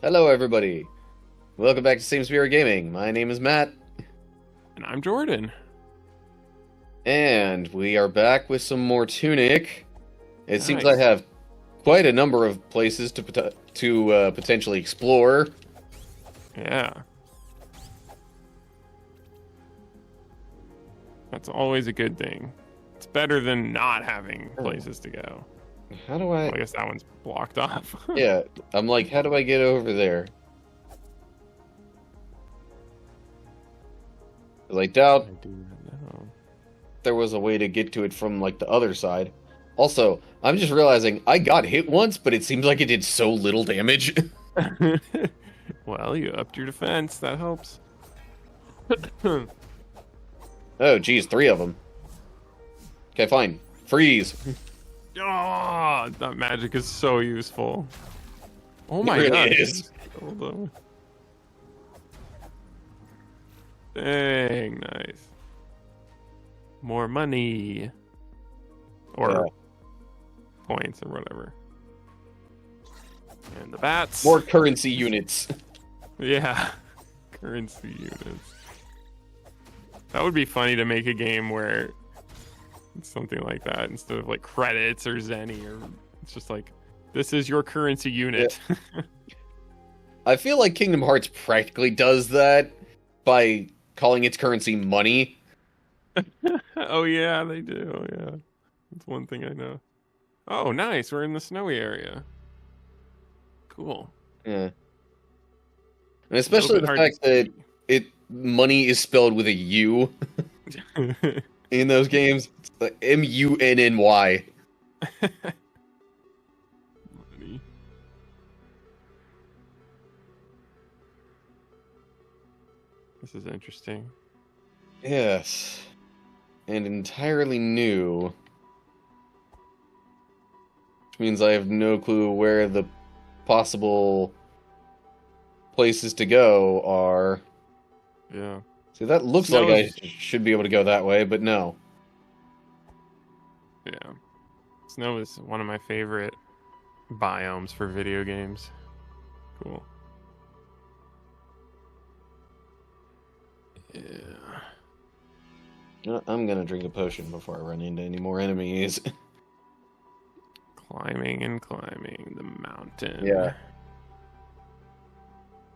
Hello, everybody. Welcome back to Same Spirit Gaming. My name is Matt, And I'm Jordan. and we are back with some more Tunic. It seems I Nice. have quite a number of places to potentially explore. Yeah. That's always a good thing. It's better than not having places to go. How do Well, I? I guess that one's blocked off. Yeah, I'm like, how do I get over there? 'Cause I doubt I do not know. there was a way to get to it from like the other side. Also, I'm just realizing I got hit once, but it seems like it did so little damage. Well, you upped your defense. That helps. Oh, geez, 3 of them. Okay, fine. Freeze. Oh, that magic is so useful. Oh my really god. is. Hold on. Dang, nice. More money. Or Yeah. points or whatever. And the bats. More currency units. Yeah. Currency units. That would be funny to make a game where it's something like that instead of like credits or zenny, or it's just like, this is your currency unit. I feel like Kingdom Hearts practically does that by calling its currency money. Oh yeah, they do. Yeah. That's one thing I know. Oh, nice. We're in the snowy area. Cool. Yeah. And especially the hard fact to that money is spelled with a U see. in those games. It's like Munny. Money. This is interesting. Yes. And entirely new. Which means I have no clue where the possible places to go are. Yeah. See, that looks Snow like I is- should be able to go that way, but no. Yeah. Snow is one of my favorite biomes for video games. Cool. Yeah. I'm gonna drink a potion before I run into any more enemies. Climbing and climbing the mountain. Yeah.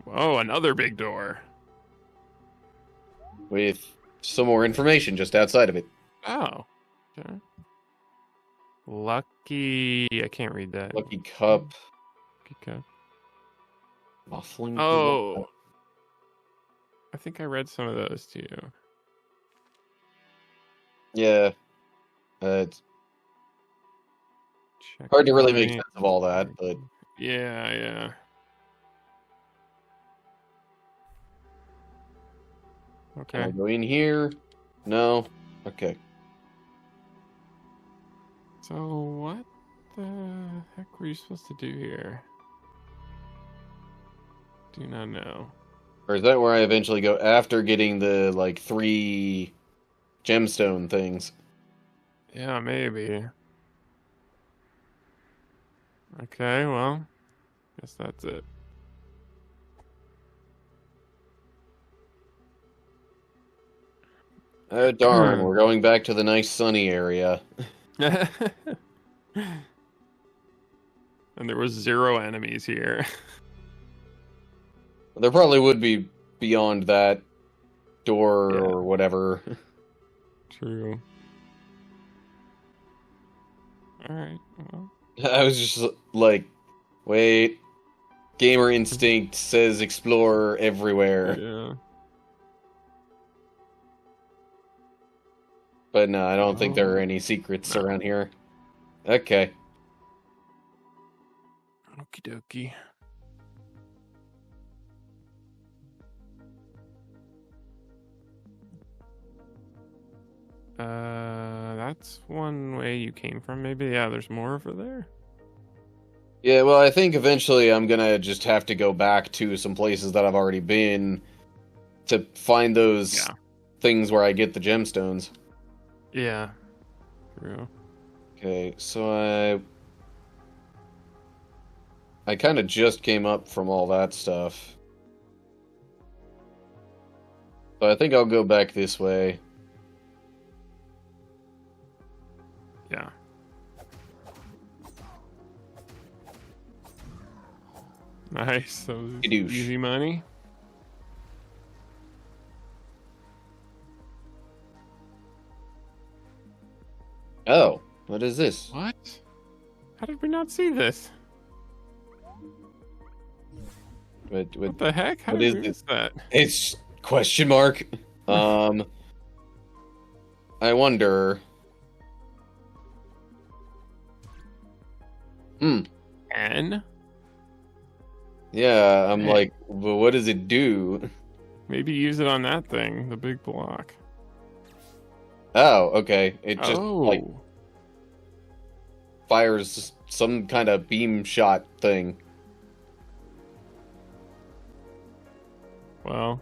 Whoa, another big door. With some more information just outside of it. Oh. Okay. Lucky. I can't read that. Lucky Cup. Lucky cup. Muffling. Oh. I think I read some of those too. Yeah. It's Check hard to really make point. sense of all that, but Yeah, yeah. can I Okay. go in here? No? Okay. So what the heck were you supposed to do here? Do not know. Or is that where I eventually go after getting the, like, 3 gemstone things? Yeah, maybe. Okay, well, guess that's it. Oh, darn. We're going back to the nice sunny area. And there was 0 enemies here. There probably would be beyond that door Yeah. or whatever. True. Alright, well. I was just like, wait. Gamer instinct says explore everywhere. Yeah. But no, I don't think there are any secrets No. around here. Okay. Okie dokie. That's one way you came from, maybe. Yeah, there's more over there. Yeah, well, I think eventually I'm gonna just have to go back to some places that I've already been to find those Yeah. things where I get the gemstones. Yeah. True. Okay, so I kind of just came up from all that stuff. But I think I'll go back this way. Yeah. Nice. That was Skadoosh. easy money. Oh, what is this? What? How did we not see this? What the heck? How what did is we miss that? It's question mark. I wonder. N? Yeah, I'm Hey. like, well, what does it do? Maybe use it on that thing, the big block. Oh, okay. It just Oh. like fires some kind of beam shot thing. Well,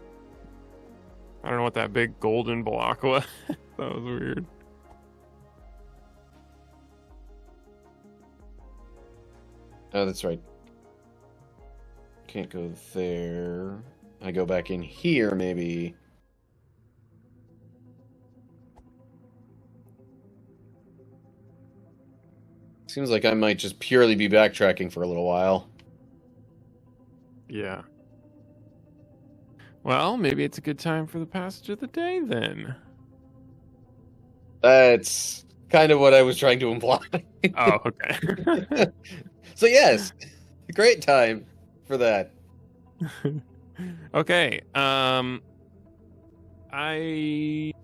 I don't know what that big golden block was. That was weird. Oh, that's right. Can't go there. I go back in here, maybe. Seems like I might just purely be backtracking for a little while. Yeah. Well, maybe it's a good time for the passage of the day then. That's kind of what I was trying to imply. Oh, okay. So yes, great time for that. Okay.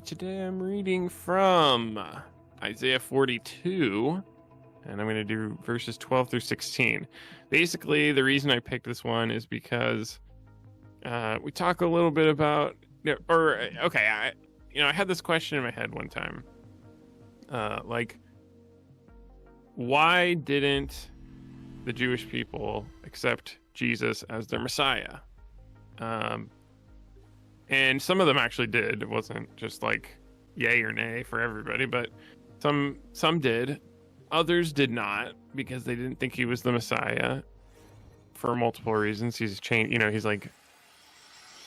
Today I'm reading from Isaiah 42, and I'm going to do verses 12 through 16. Basically, the reason I picked this one is because we talk a little bit about, I had this question in my head one time, like, why didn't the Jewish people accept Jesus as their Messiah? And some of them actually did. It wasn't just like yay or nay for everybody, but some did. Others did not, because they didn't think he was the Messiah for multiple reasons. He's changed, he's like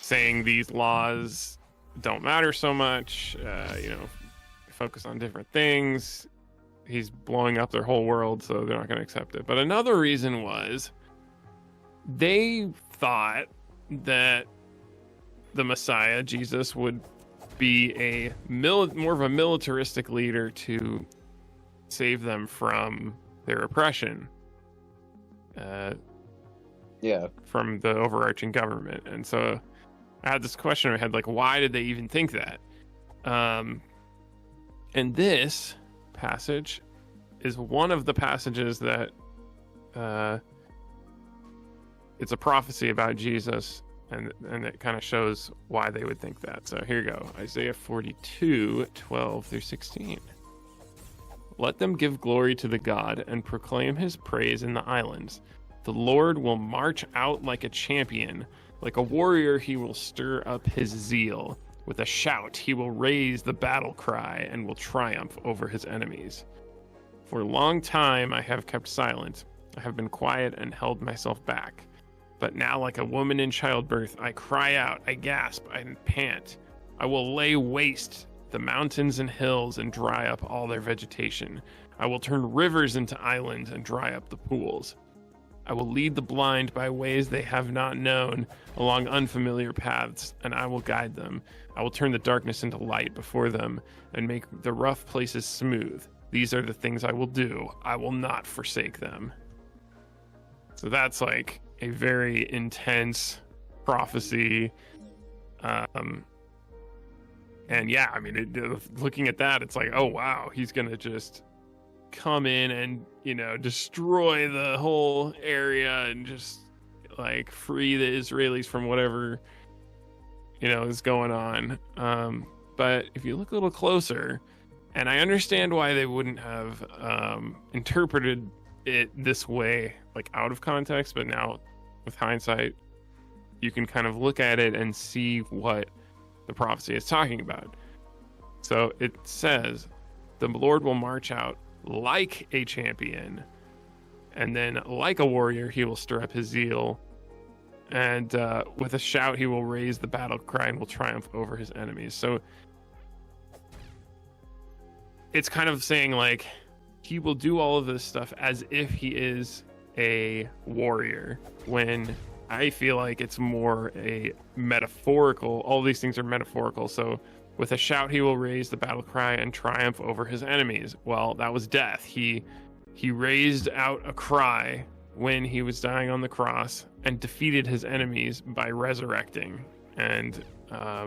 saying these laws don't matter so much, focus on different things. He's blowing up their whole world, so they're not going to accept it. But another reason was they thought that the Messiah, Jesus, would be more of a militaristic leader to save them from their oppression. From the overarching government. And so I had this question in my head, like, why did they even think that? And this passage is one of the passages that it's a prophecy about Jesus, and it kind of shows why they would think that. So here you go. Isaiah 42, 12 through 16. Let them give glory to the God and proclaim his praise in the islands. The Lord will march out like a champion. Like a warrior, he will stir up his zeal. With a shout, he will raise the battle cry and will triumph over his enemies. For a long time, I have kept silent. I have been quiet and held myself back. But now, like a woman in childbirth, I cry out, I gasp, I pant. I will lay waste the mountains and hills and dry up all their vegetation. I will turn rivers into islands and dry up the pools. I will lead the blind by ways they have not known, along unfamiliar paths, and I will guide them. I will turn the darkness into light before them and make the rough places smooth. These are the things I will do. I will not forsake them. So that's like a very intense prophecy. And yeah, I mean, looking at that, it's like, oh, wow, he's going to just come in and, destroy the whole area and just like free the Israelis from whatever, is going on. But if you look a little closer, and I understand why they wouldn't have interpreted it this way, like out of context, but now with hindsight, you can kind of look at it and see what the prophecy is talking about. So it says, the Lord will march out like a champion. And then, like a warrior, he will stir up his zeal. And with a shout, he will raise the battle cry and will triumph over his enemies. So it's kind of saying, like, he will do all of this stuff as if he is a warrior, when I feel like it's more a metaphorical. All these things are metaphorical. So with a shout, he will raise the battle cry and triumph over his enemies. Well, that was death. He raised out a cry when he was dying on the cross and defeated his enemies by resurrecting and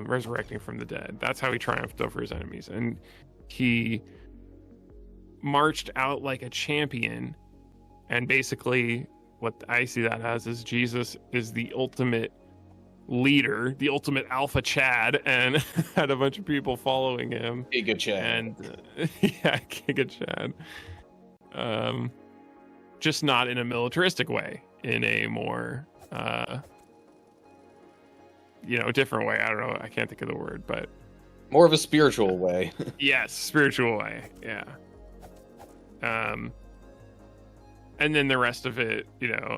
resurrecting from the dead. That's how he triumphed over his enemies. And he marched out like a champion. And basically what I see that as is Jesus is the ultimate leader, the ultimate alpha Chad, and had a bunch of people following him. Giga Chad. And yeah, Giga Chad. Just not in a militaristic way, in a more different way. I don't know, I can't think of the word, but more of a spiritual way. yes, spiritual way. Yeah. And then the rest of it,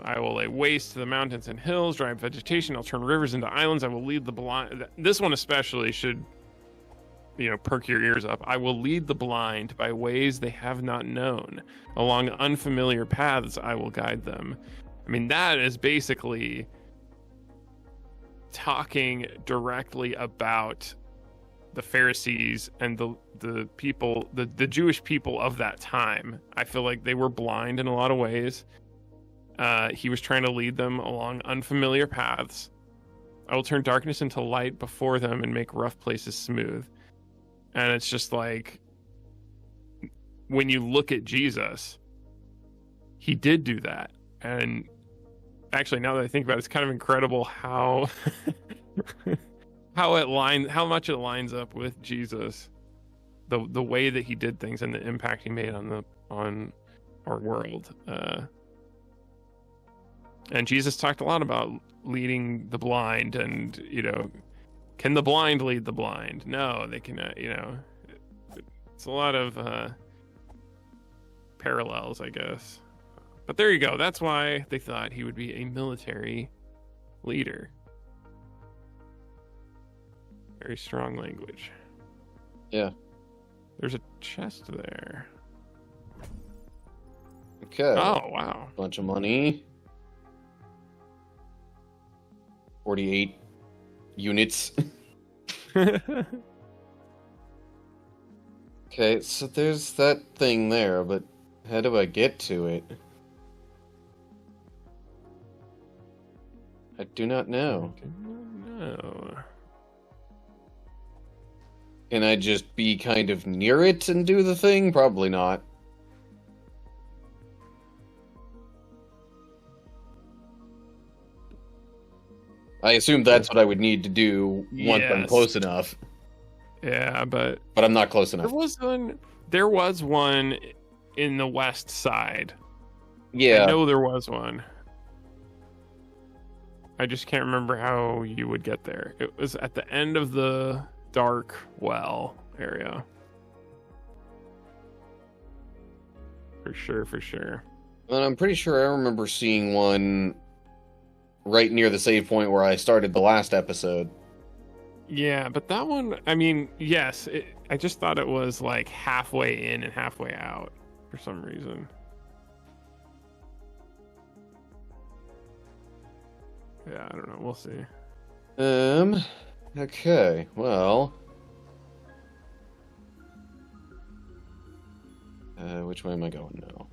I will lay waste to the mountains and hills, dry up vegetation. I'll turn rivers into islands. I will lead the blind. This one especially should, perk your ears up. I will lead the blind by ways they have not known. Along unfamiliar paths, I will guide them. I mean, that is basically talking directly about the Pharisees and the people, the Jewish people of that time. I feel like they were blind in a lot of ways. He was trying to lead them along unfamiliar paths. I will turn darkness into light before them and make rough places smooth. And it's just like, when you look at Jesus, he did do that. And actually, now that I think about it, it's kind of incredible how how much it lines up with Jesus, the way that he did things and the impact he made on our world. And Jesus talked a lot about leading the blind, and can the blind lead the blind? No, they cannot. It's a lot of parallels, I guess. But there you go. That's why they thought he would be a military leader. Very strong language. Yeah. There's a chest there. Okay. Oh, wow. Bunch of money. 48 units. Okay, so there's that thing there, but how do I get to it? I do not know. No. Can I just be kind of near it and do the thing? Probably not. I assume that's what I would need to do once I'm close enough. Yeah, but I'm not close enough. There was one in the west side. Yeah. I know there was one. I just can't remember how you would get there. It was at the end of the dark well area. For sure. And I'm pretty sure I remember seeing one right near the save point where I started the last episode. Yeah, but that one, I mean, yes, I just thought it was like halfway in and halfway out for some reason. Yeah, I don't know. We'll see. Okay, well. Which way am I going now?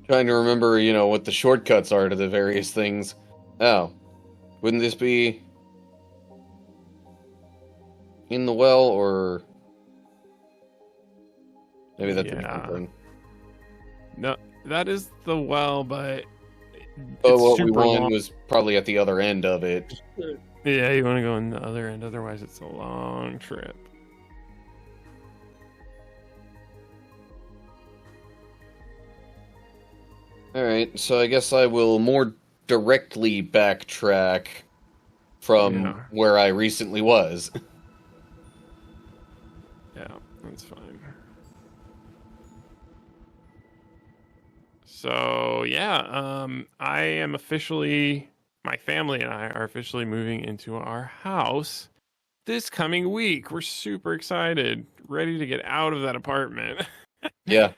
Trying to remember, what the shortcuts are to the various things. Oh. Wouldn't this be in the well, or maybe that's a different thing? No, that is the well, but what we wanted was probably at the other end of it. Yeah, you want to go on the other end, otherwise it's a long trip. Alright, so I guess I will more directly backtrack from where I recently was. Yeah. That's fine. So yeah, I am officially, my family and I are officially moving into our house this coming week. We're super excited, ready to get out of that apartment. Yeah.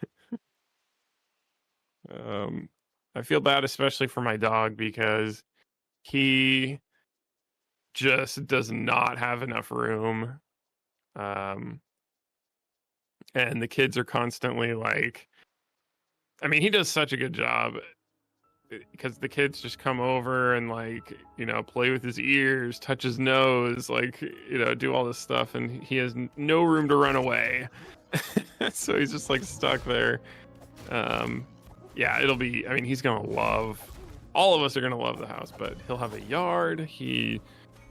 um, I feel bad, especially for my dog, because he just does not have enough room. Um, and the kids are constantly like, I mean, he does such a good job because the kids just come over and like, you know, play with his ears, touch his nose, like, you know, do all this stuff, and he has no room to run away. So he's just like stuck there. Yeah, it'll be, I mean, he's gonna love, all of us are gonna love the house, but he'll have a yard. He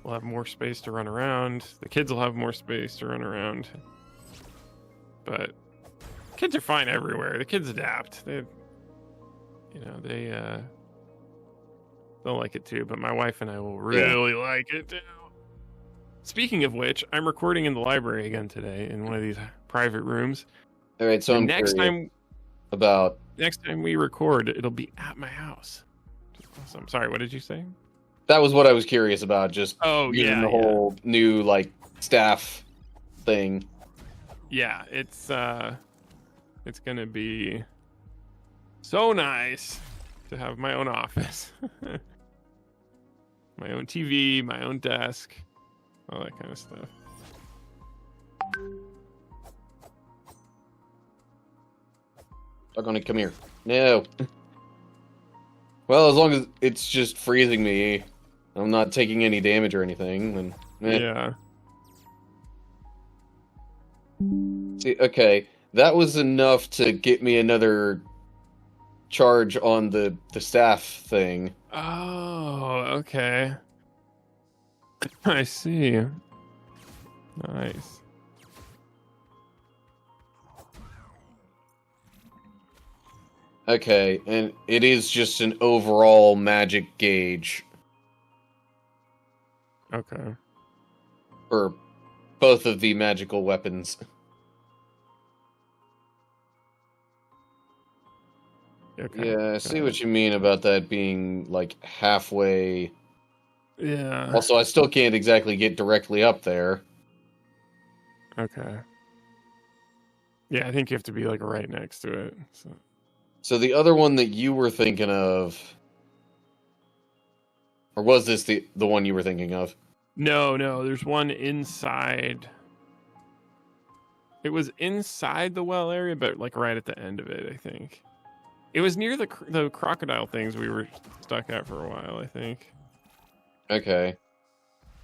will have more space to run around. The kids will have more space to run around. But kids are fine everywhere. The kids adapt. They, you know, they'll like it too. But my wife and I will really like it too. Speaking of which, I'm recording in the library again today in one of these private rooms. All right, so next time we record, it'll be at my house. Awesome. Sorry, what did you say? That was what I was curious about. Just the whole new like staff thing. Yeah, it's gonna be so nice to have my own office, my own TV, my own desk, all that kind of stuff. I'm gonna come here. No. Well, as long as it's just freezing me, I'm not taking any damage or anything, then Yeah. See, okay, that was enough to get me another charge on the staff thing. Oh, okay. I see. Nice. Okay, and it is just an overall magic gauge Okay. for both of the magical weapons. Okay. Yeah, I see what you mean about that being like halfway. Yeah. Also, I still can't exactly get directly up there. Okay. Yeah, I think you have to be like right next to it. So the other one that you were thinking of, or was this the one you were thinking of? No, there's one inside. It was inside the well area, but like right at the end of it, I think. It was near the crocodile things we were stuck at for a while, I think. Okay.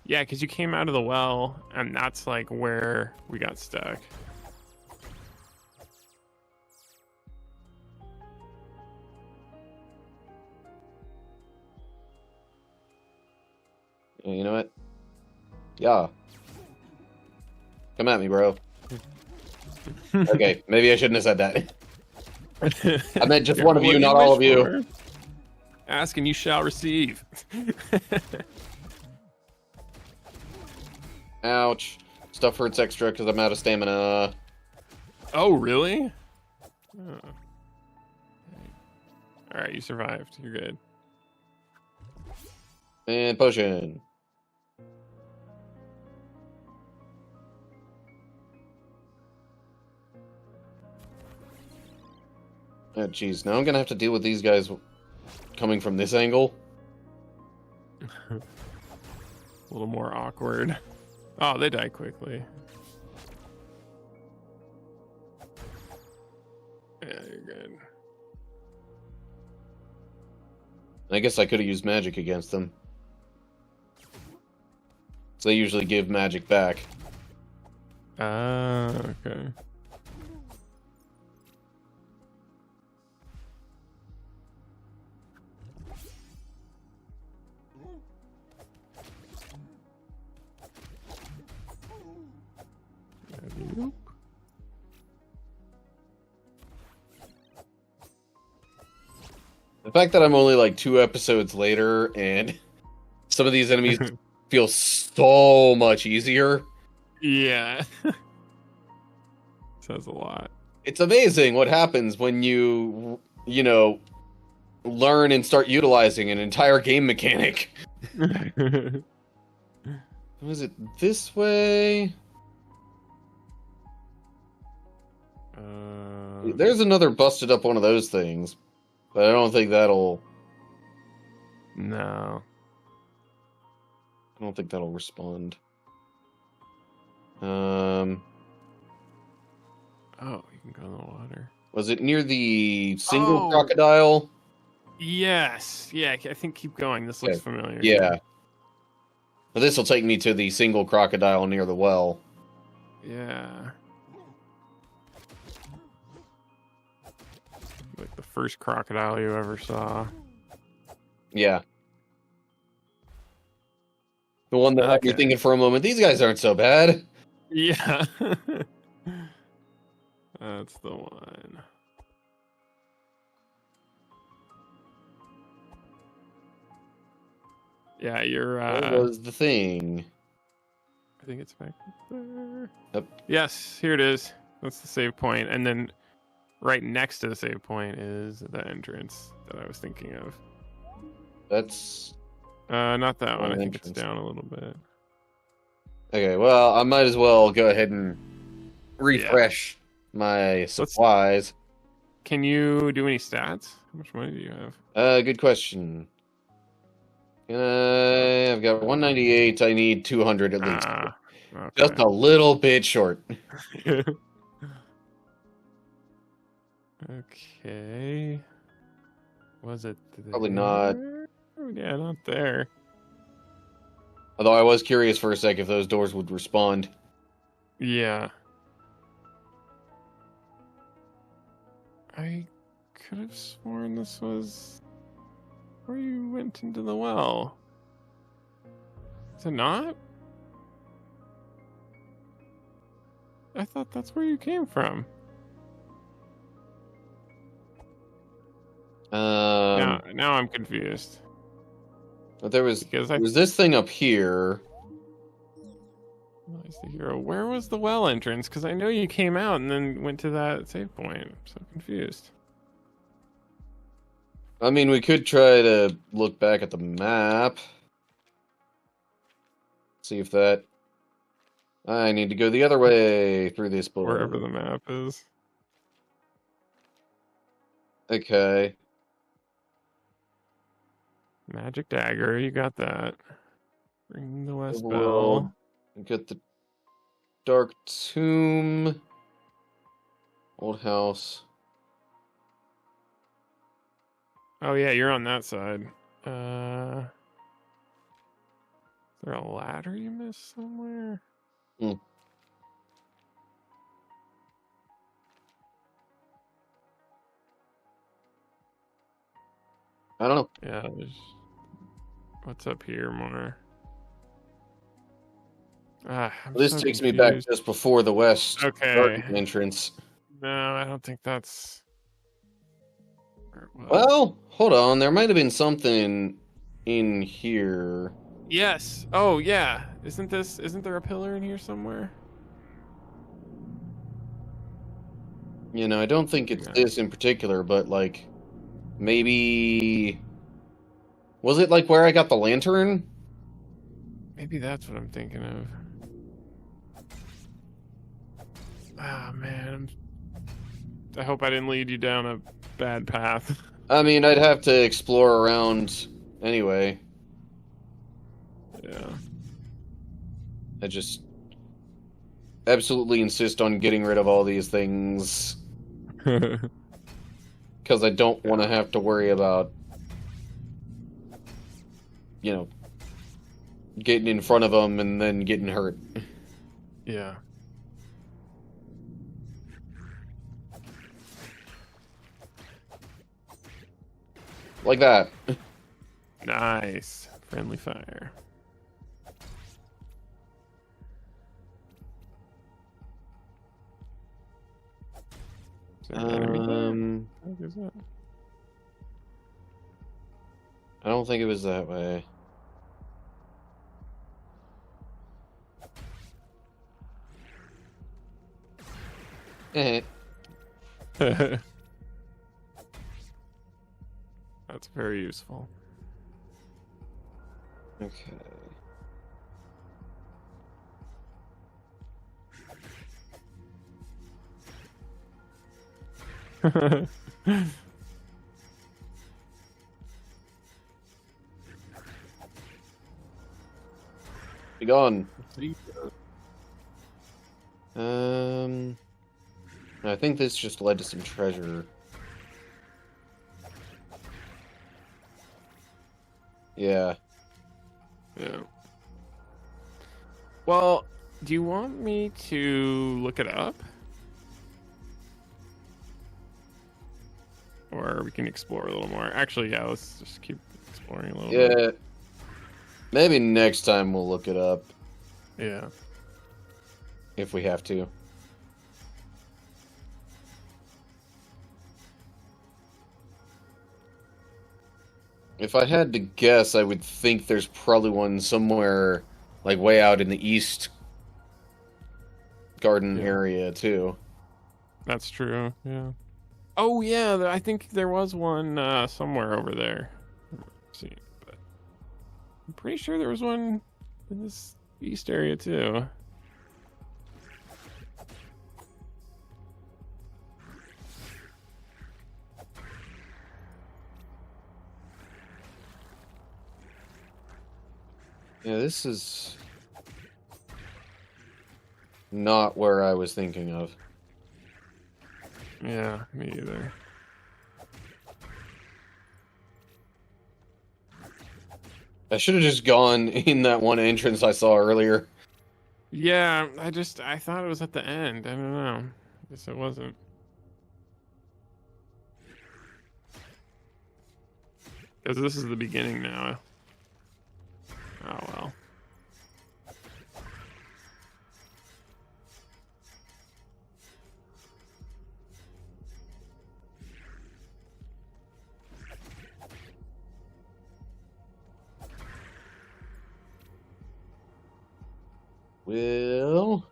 Yeah, because you came out of the well, and that's like where we got stuck. You know what? Yeah. Come at me, bro. Okay, maybe I shouldn't have said that. I meant just one of you, not all of you. Ask and you shall receive. Ouch. Stuff hurts extra because I'm out of stamina. Oh, really? Oh. All right, you survived. You're good. And potion. Oh, jeez. Now I'm gonna have to deal with these guys coming from this angle. A little more awkward. Oh, they die quickly. Yeah, you're good. I guess I could have used magic against them. So they usually give magic back. Ah, okay. The fact that I'm only like 2 episodes later and some of these enemies feel so much easier. Yeah. says a lot. It's amazing what happens when you know, learn and start utilizing an entire game mechanic. Was it this way? There's another busted up one of those things, but I don't think that'll... No. I don't think that'll respond. Oh, you can go in the water. Was it near the single crocodile? Yes. Yeah, I think keep going. This looks familiar. Yeah. Well, this will take me to the single crocodile near the well. Yeah. Like the first crocodile you ever saw. Yeah. The one that you're thinking for a moment, these guys aren't so bad. Yeah. That's the one. Yeah, you're What was the thing? I think it's back there. Yep. Yes, here it is. That's the save point. And then right next to the save point is the entrance that I was thinking of. That's... not that one. I think entrance. it's down a little bit. Okay, well, I might as well go ahead and refresh my supplies. Can you do any stats? How much money do you have? Good question. I've got 198. I need 200 at least. Okay. Just a little bit short. Okay. Was it there? Probably not. Yeah, not there. Although I was curious for a sec if those doors would respond. Yeah. I could have sworn this was where you went into the well. Is it not? I thought that's where you came from. Now I'm confused. But there was this thing up here. Nice to hear. Where was the well entrance? Because I know you came out and then went to that save point. I'm so confused. I mean, we could try to look back at the map. See if that... I need to go the other way through this board. Wherever the map is. Okay. Magic dagger, you got that. Ring the west Well, bell. Get the dark tomb. Old house. Oh yeah, you're on that side. Is there a ladder you missed somewhere? I don't know. Yeah, there's... What's up here more? This so takes me back confused. just before the west Okay. entrance. No, I don't think that's... Well, hold on. There might have been something in here. Yes. Oh, yeah. Isn't there a pillar in here somewhere? You know, I don't think it's this in particular, but like maybe... Was it like where I got the lantern? Maybe that's what I'm thinking of. Ah, man. I hope I didn't lead you down a bad path. I mean, I'd have to explore around anyway. Yeah. I just absolutely insist on getting rid of all these things because I don't want to have to worry about, you know, getting in front of them and then getting hurt. Yeah. Like that. Nice. Friendly fire. Is there an enemy there? What is that? I don't think it was that way. Eh. That's very useful. Okay. Be gone. I think this just led to some treasure. Yeah. Yeah. Well, do you want me to look it up? Or we can explore a little more. Actually, yeah, let's just keep exploring a little bit. Yeah. Maybe next time we'll look it up. Yeah. If we have to. If I had to guess, I would think there's probably one somewhere, like, way out in the east garden area, too. That's true, yeah. Oh, yeah, I think there was one somewhere over there. Let's see, but I'm pretty sure there was one in this east area, too. Yeah, this is not where I was thinking of. Yeah, me either. I should have just gone in that one entrance I saw earlier. Yeah, I thought it was at the end. I don't know. I guess it wasn't. Because this is the beginning now. Oh, well. Well,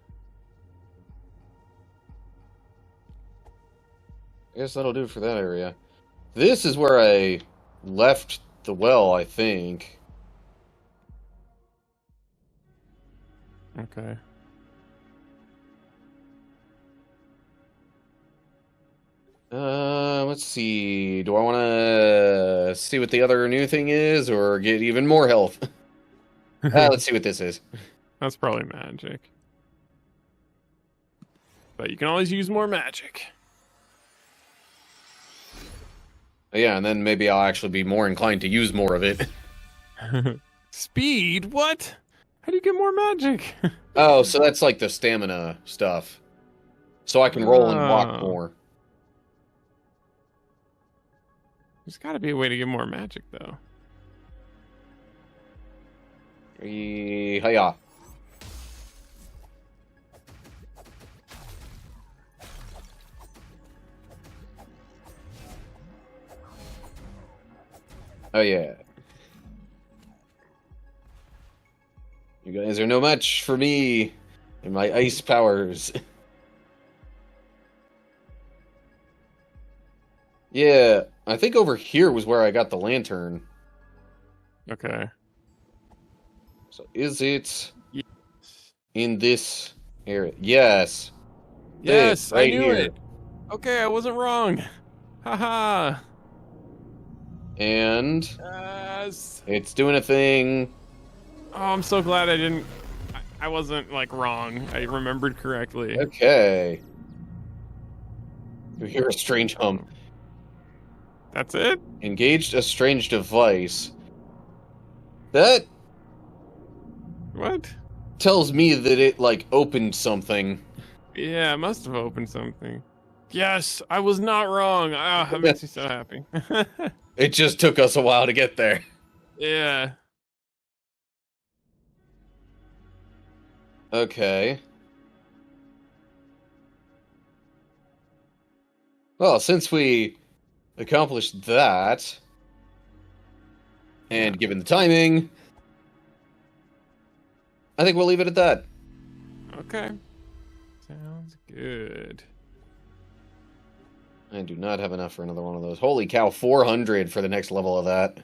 I guess that'll do it for that area. This is where I left the well, I think. Okay. Let's see. Do I want to see what the other new thing is, or get even more health? Let's see what this is. That's probably magic. But you can always use more magic. Yeah, and then maybe I'll actually be more inclined to use more of it. Speed? What? How do you get more magic? Oh, so that's like the stamina stuff. So I can roll and walk more. There's got to be a way to get more magic, though. Hiya. Oh, yeah. You guys are no match for me and my ice powers. Yeah, I think over here was where I got the lantern. Okay. So is it Yes. in this area? Yes. Yes, right I knew here. it. Okay, I wasn't wrong. Haha. And Yes. it's doing a thing. Oh, I'm so glad I didn't. I wasn't like wrong. I remembered correctly. Okay. You hear a strange hum. That's it? Engaged a strange device. That What? tells me that it, like, opened something. Yeah, it must have opened something. Yes, I was not wrong. Ah, that makes me so happy. It just took us a while to get there. Yeah. Okay. Well, since we accomplished that, and given the timing, I think we'll leave it at that. Okay. Sounds good. I do not have enough for another one of those. Holy cow, 400 for the next level of that.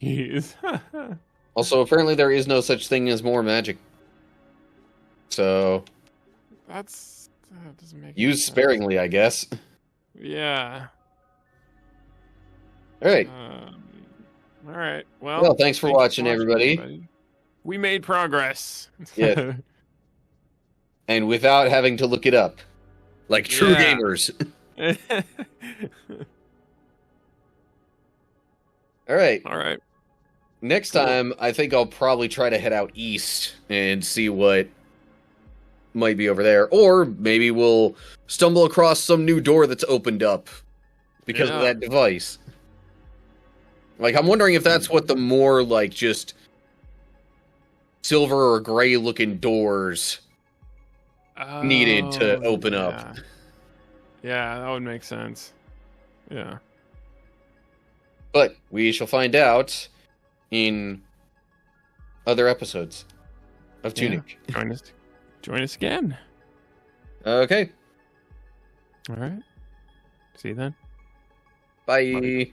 Jeez. Also, apparently there is no such thing as more magic. So, That doesn't make any use sense. sparingly, I guess. Yeah. Alright. All right. Well, thanks for watching, everybody. We made progress. Yeah. And without having to look it up. Like true Yeah. gamers. Alright. All right. Next Cool. time, I think I'll probably try to head out east and see what might be over there. Or maybe we'll stumble across some new door that's opened up because of that device. Like, I'm wondering if that's what the more, like, just silver or gray looking doors needed to open up. Yeah, that would make sense. Yeah. But we shall find out in other episodes of Tunic. Yeah. Join us again. Okay. All right. See you then. Bye.